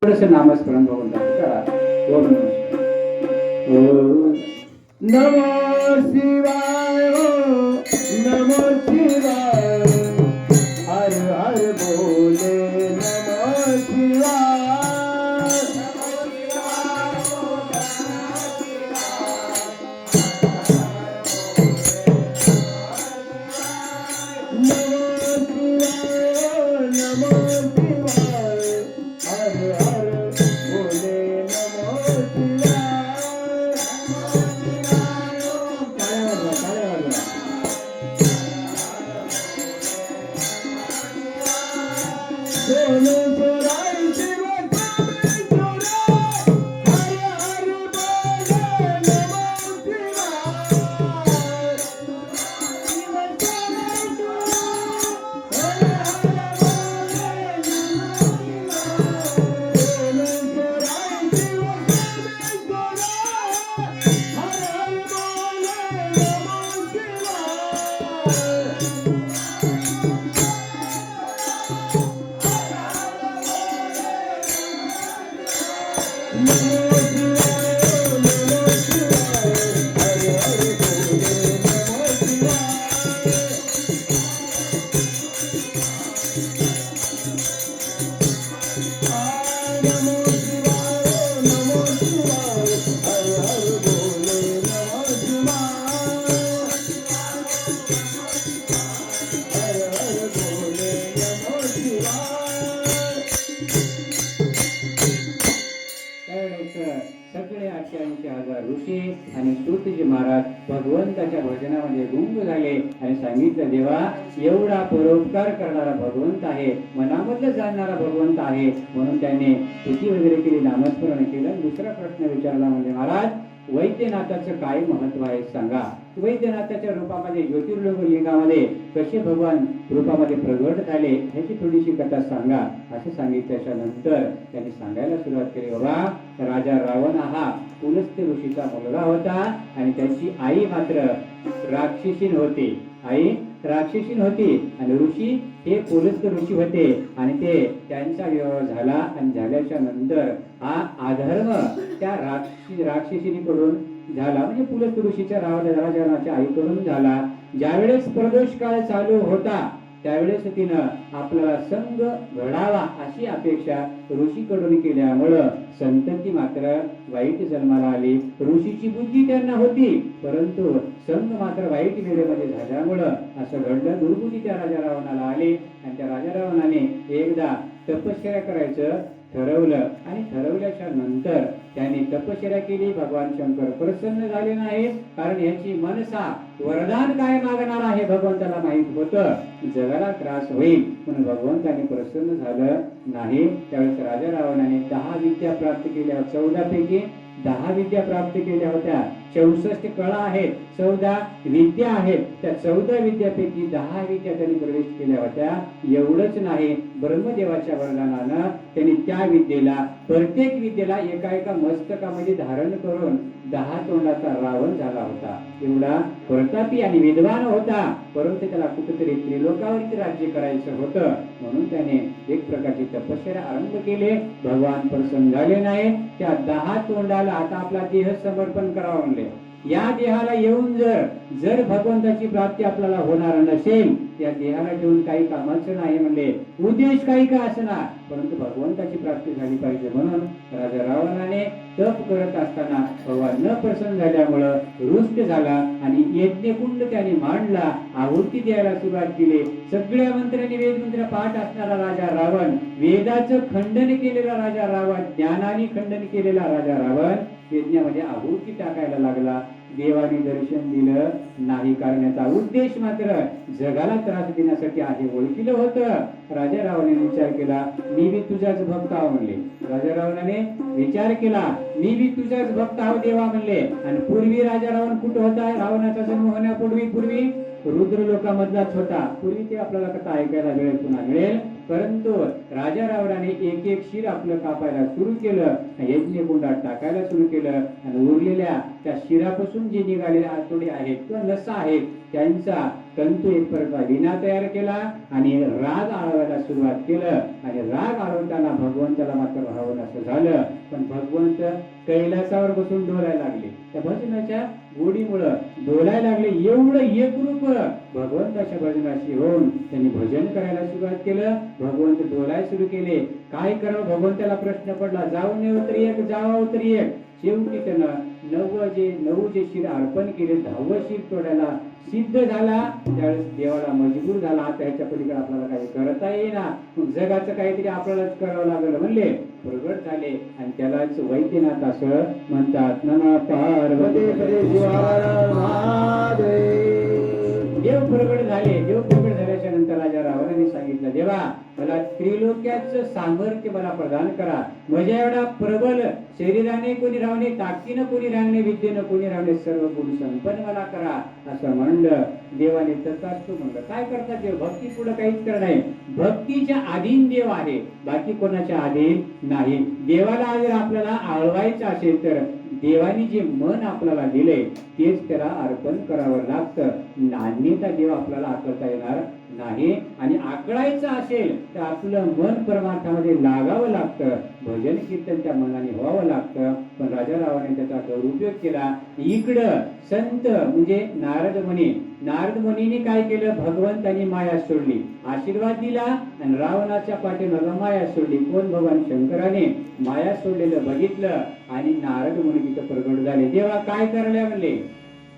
थोडंसं नामस्मरण भगवंताचं करा. ओम नमः शिवाय. नमो शिवाय. हर हर बोले नमः शिवाय. सगळे 88,000 ऋषी आणि स्तुतीचे महाराज भगवंताच्या भजनामध्ये गुंग झाले आणि सांगितलं, देवा एवढा परोपकार करणारा भगवंत आहे, मनामधलं जाणणारा भगवंत आहे, म्हणून त्याने स्तुती वगैरे केली, नामस्मरण केलं. दुसरा प्रश्न विचारला म्हणजे, महाराज वैद्यनाथाचं काय महत्व आहे सांगा. वैद्यनाथाच्या रूपामध्ये ज्योतिर्लिंगामध्ये कसे भगवान रूपामध्ये प्रगट झाले ह्याची थोडीशी कथा सांगा. असे सांगितल्याच्या नंतर त्यांनी सांगायला सुरुवात केली, बाबा राजा रावण हा पुलस्त्य ऋषीचा मुलगा होता आणि त्याची आई मात्र राक्षसीन होती. आई राक्षसीन होती आणि ऋषी हे पुलस्त्य ऋषी होते आणि ते त्यांचा विवाह झाला आणि झाल्याच्या नंतर हा अधर्म त्या राक्षसीकडून झाला, म्हणजे पुलस्त्य ऋषीच्या राजाच्या आईकडून झाला. ज्यावेळेस प्रदोष काळ चालू होता त्यावेळेस तिनं आपल्याला संघ घडावा अशी अपेक्षा ऋषीकडून केल्यामुळं संतती मात्र वाईट जन्माला आली. ऋषीची बुद्धी त्यांना होती, परंतु संघ मात्र वाईट वेळेमध्ये झाल्यामुळं असं घडलं. दुर्बुद्धी त्या राजा रावणाला आली आणि त्या राजा रावणाने एकदा तपश्चर्या करायचं ठरवलं आणि ठरवल्याच्या नंतर त्याने तपश्चर्या केली. भगवान शंकर प्रसन्न झाले नाही, कारण याची मनसा वरदान काय मागणार आहे भगवंताला माहित होतं, जगाला त्रास होईल म्हणून भगवंताने प्रसन्न झालं नाही. त्यावेळेस राजा रावणाने 10 विद्या प्राप्त केल्या. 14 पैकी 10 विद्या प्राप्त केल्या होत्या. 64 कळा आहेत, 14 विद्या आहेत. त्या 14 विद्यापैकी 10 विद्या त्यांनी प्रवेश केल्या होत्या. एवढंच नाही, ब्रह्मदेवाच्या वरदानानं त्यांनी त्या विद्येला, प्रत्येक विद्येला एका मस्तकामध्ये धारण करून 10 तोंडाचा रावण झाला होता. एवढा प्रतापी आणि विद्वान होता, परंतु त्याला कुठेतरी त्रिलोकावरती राज्य करायचं होतं, म्हणून त्याने एक प्रकारची तपश्चर्या आरंभ केले. भगवान प्रसन्न झाले नाही. त्या 10 तोंडाला आता आपला देह समर्पण करावा म्हणले. या देहाला येऊन जर भगवंताची प्राप्ती आपल्याला होणार नसेल, या देहाला ठेवून काही कामाचं नाही म्हणले. उद्देश काही का असणार, परंतु भगवंताची प्राप्ती झाली पाहिजे. म्हणून राजा रावणाने तप करत असताना भगवान न प्रसन्न झाल्यामुळं रुष्ट झाला आणि यज्ञकुंड त्याने मांडला, आहुती द्यायला सुरुवात केली. सगळ्या मंत्रांनी वेदमंत्र पाठ असणारा राजा रावण, वेदाचं खंडन केलेला राजा रावण, ज्ञानाने खंडन केलेला राजा रावण यज्ञामध्ये आहुती टाकायला लागला. देवाने दर्शन दिलं नाही, कारण याचा उद्देश मात्र जगाला त्रास देण्यासाठी आहे ओळखीलं होतं. राजा रावणाने विचार केला, मी बी तुझाच भक्त आहो म्हणले. राजा रावणाने विचार केला, मी बी तुझाच भक्त आहो देवा म्हणले. आणि पूर्वी राजा रावण कुठं होता? रावणाचा जन्म होण्यापूर्वी रुद्र लोकामधलाच होता. पूर्वी ते आपल्याला कथा ऐकायला वेळ पुन्हा मिळेल. परंतु राजा रावणाने एक शिर आपलं कापायला सुरू केलं, यज्ञकुंडात टाकायला सुरू केलं आणि उरलेल्या त्या शिरापासून जे निघालेले आतोडे आहेत किंवा नसा आहेत त्यांचा तंतू एक प्रकार विना तयार केला आणि राग आळवायला सुरुवात केलं. आणि राग आळवताना भगवंताला मात्र राहावं असं झालं. पण भगवंत कैलासावर बसून डोलायला लागले. त्या भजनाच्या गोडीमुळं डोलायला लागले. एवढं एकरूप भगवंताच्या भजनाशी होऊन त्यांनी भजन करायला सुरुवात केलं. भगवंत डोलाय सुरू केले. काय करावं भगवंताला प्रश्न पडला. जाऊन नये तर एक, जावं तर एक. शेवटी त्यानं नऊ जे शिर अर्पण केले, 10वं शिर तोडायला सिद्ध झाला. त्यावेळेस देवाला मजबूर झाला. आता ह्याच्या पलीकडे आपल्याला काही करता येईना. मग जगाचं काहीतरी आपल्यालाच करावं लागलं म्हणले. प्रगट झाले आणि त्यालाच वैद्यनाथ असं म्हणतात. नमः पार्वती देव प्रगट झाले. देव प्रगट झाल्याच्या नंतर राजा रावणाने सांगितलं, देवा मला त्रिलोक्याचं सामर्थ्य मला प्रदान करा. माझ्या एवढा प्रबल शरीराने कोणी रावणे, ताकदीनं कोणी रावणे, विद्येनं कोणी रावणे, सर्व गुण संपन्न मला करा असं म्हणलं. देवाने तथास्तु म्हणलं. काय करतात देव? भक्ती पुढे काहीच करत नाही. भक्तीच्या अधीन देव आहे, बाकी कोणाच्या अधीन नाही. देवाला जर आपल्याला आळवायचं असेल तर देवाने जे मन आपल्याला दिले तेच त्याला अर्पण करावं लागतं. नान्यता देव आपल्याला आकळता येणार नाही. आणि आकळायचं असेल तर आपलं मन परमार्थामध्ये लागावं लागतं. भजन कीर्तन त्या मनाने व्हावं लागतं. पण राजा रावाने त्याचा दुरुपयोग केला. इकडं संत म्हणजे नारद मुनीने काय केलं? भगवंतानी माया सोडली, आशीर्वाद दिला आणि रावणाच्या पाठीमागे माया सोडली. कोण? भगवान शंकराने माया सोडलेलं बघितलं आणि नारद मुनी तिथं प्रगट झाले. देवा काय करायला म्हणले?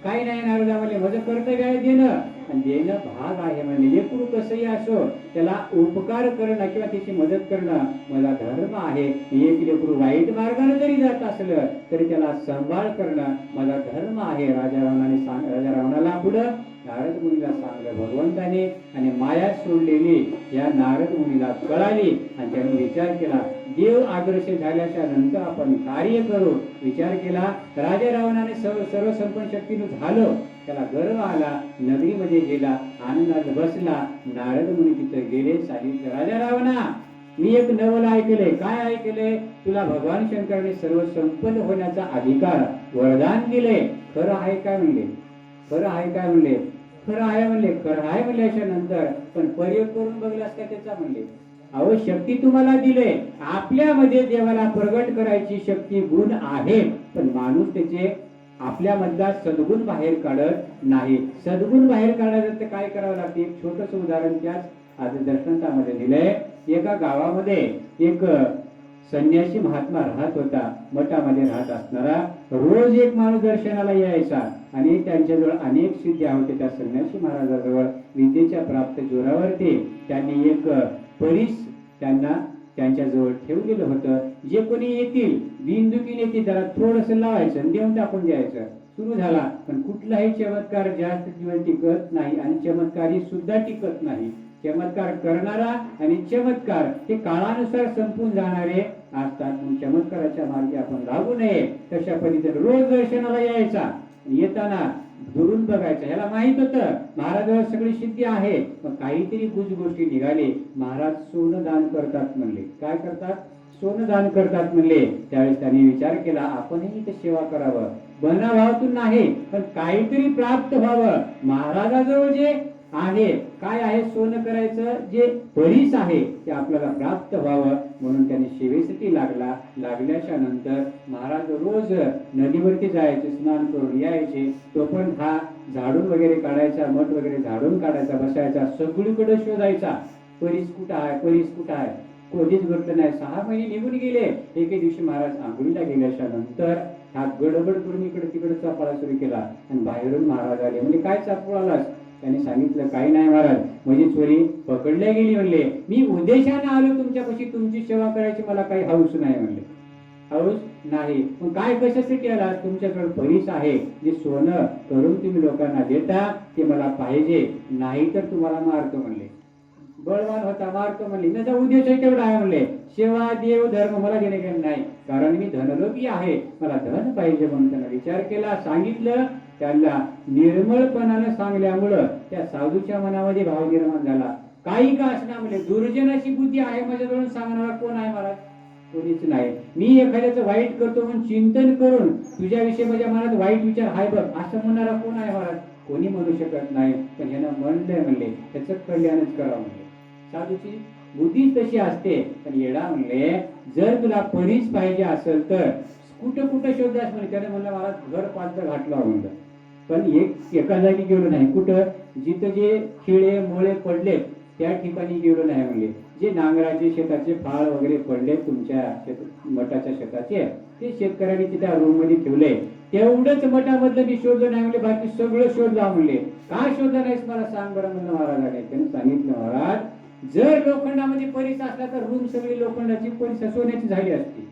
काय नाही नारदा म्हणले, माझं कर्तव्य आहे देणं आणि देणं भाग आहे म्हणले. लेकरू कसंही असो त्याला उपकार करणं किंवा त्याची मदत करणं माझा धर्म आहे. एक लेकरू वाईट मार्गाने जरी जात असलं तरी त्याला सांभाळ करणं माझा धर्म आहे. राजा रावणाला पुढं नारद मुनीला सांगलं भगवंताने आणि माया सोडलेली या नारद मुनीला कळाली आणि त्यांनी विचार केला. देव आदर्श झाल्याच्या नंतर आपण कार्य करू. विचार केला. राजा रावणाने सर्व संपन्न शक्तीने झालं. त्याला गर्व आला. नगरीमध्ये गेला, आनंदात बसला. नारद मुनी तिथे गेले. सांगितलं, राजा रावणा मी एक नवल ऐकले. काय ऐकले? तुला भगवान शंकराने सर्व संपन्न होण्याचा अधिकार वरदान दिले. खरं आहे काय म्हणले? खरं आहे काय म्हणले? खरं आहे म्हणले. खरं आहे म्हणल्याच्या नंतर पण प्रयोग करून बघलास का त्याचा म्हणले? अहो शक्ती तुम्हाला दिले. आपल्यामध्ये देवाला प्रगट करायची शक्ती गुण आहे. पण माणूस त्याचे आपल्यामधला सद्गुण बाहेर काढत नाही. सद्गुण बाहेर काढायचं तर काय करावं लागते? एक छोटस उदाहरण त्याच आज दर्शनामध्ये दिलंय. एका गावामध्ये एक संन्यासी महात्मा राहत होता. मठामध्ये राहत असणारा. रोज एक माणूस दर्शनाला यायचा आणि त्यांच्याजवळ अनेक सिद्ध्या होते. त्या संन्यासी महाराजाजवळ विद्येच्या प्राप्त जोरावरती त्यांनी एक परीस त्यांना त्यांच्याजवळ ठेवलेलं होतं. जे कोणी येतील बिंदुकीने येतील त्याला थोडस लावायचं, देऊन टाकून द्यायचं. सुरू झाला. पण कुठलाही चमत्कार जास्त दिवस टिकत नाही आणि चमत्कारी सुद्धा टिकत नाही. चमत्कार करणारा आणि चमत्कार हे काळानुसार संपून जाणारे असतात. चमत्काराच्या मार्गे आपण लागू नये. तशा पद्धतीने रोज दर्शनाला यायचा. येताना दुरून बघायचं. ह्याला माहित होतं महाराजांवर सगळी सिद्धी आहे. पण काहीतरी गुज गोष्टी निघाली. महाराज सोनं दान करतात म्हणले. काय करतात? सोनं दान करतात म्हणले. त्यावेळेस त्यांनी विचार केला आपणही इथे सेवा करावं. बनाभावातून नाही पण काहीतरी प्राप्त व्हावं. महाराजाजवळ जे आहे काय आहे? सोनं करायचं जे परीस आहे ते आपल्याला प्राप्त व्हावं म्हणून त्यांनी सेवेसाठी लागल्याच्या नंतर महाराज रोज नदीवरती जायचे, स्नान करून यायचे. तो पण हा झाडून वगैरे काढायचा, मठ वगैरे झाडून काढायचा, बसायचा. सगळीकडे शोधायचा परीस कुठं आहे, परीस कुठं आहे. कधीच घडलं नाही. 6 महिने निघून गेले. एके दिवशी महाराज आंघोळीला गेल्याच्या नंतर हा गडबड करून इकडे तिकडे चापाळा सुरू केला आणि बाहेरून महाराज आले. म्हणजे काय चापळालास? त्यांनी सांगितलं काही नाही महाराज, माझी चोरी पकडल्या गेली म्हणले. मी उद्देशाने आलो तुमच्यापाशी, तुमची सेवा करायची मला काही हौस नाही म्हणले. हौस नाही. मग काय कशासाठी आला? तुमच्याकडे परीस आहे जे सोनं करून तुम्ही लोकांना देता ते मला पाहिजे, नाही तर तुम्हाला मारतो म्हणले. बळवान होता, मारतो म्हणले. माझा उद्देश तेवढा आहे म्हणले. सेवा देव धर्म मला देणे नाही, कारण मी धनलोभी आहे, मला धन पाहिजे म्हणून त्यांना विचार केला. सांगितलं. त्यांना निर्मळपणानं सांगल्यामुळं त्या साधूच्या मनामध्ये भाव निर्माण झाला. काही का असणार म्हणले, दुर्जनाची बुद्धी आहे माझ्याजवळ सांगणारा कोण आहे महाराज? कोणीच नाही. मी एखाद्याचं वाईट करतो म्हणून चिंतन करून तुझ्याविषयी माझ्या मनात वाईट विचार आहे बघ असं म्हणणारा कोण आहे महाराज? कोणी म्हणू शकत नाही, पण ह्यानं म्हणलंय म्हणले त्याचं कल्याणच करावं म्हणले. साधूची बुद्धी तशी असते, पण येडा म्हणले जर तुला परीच पाहिजे असेल तर कुठं कुठं शोधलास म्हणजे. त्याने म्हणलं मला घर पालतं घातलं म्हणलं, पण एका जागी गेलो नाही. कुठं जिथं जे खिळे मोळे पडले त्या ठिकाणी गेलो नाही म्हणले. जे नांगराचे शेताचे फाळ वगैरे पडले तुमच्या मठाच्या शेताचे, ते शेतकऱ्यांनी तिथे रूम मध्ये ठेवले, तेवढंच मठामधलं मी शोधलं नाही म्हणले. बाकी सगळं शोधलं म्हणले. का शोधलं नाहीस मला सांग बरं म्हणलं महाराजाने. त्यांनी सांगितलं महाराज जर लोखंडामध्ये परीस असला तर रूम सगळी लोखंडाची परीस सोन्याची झाली असती.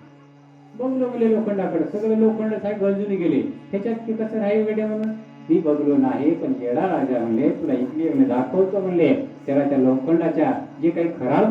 बघलो म्हणले लोखंडाकडे, सगळं लोखंड गंजून गेले, त्याच्यात कसं राहील वेड्या म्हणून. मी बघलो नाही, पण येडा राजा म्हणले तुला इथली दाखवतो म्हणले. त्याला त्या लोखंडाच्या जे काही खराब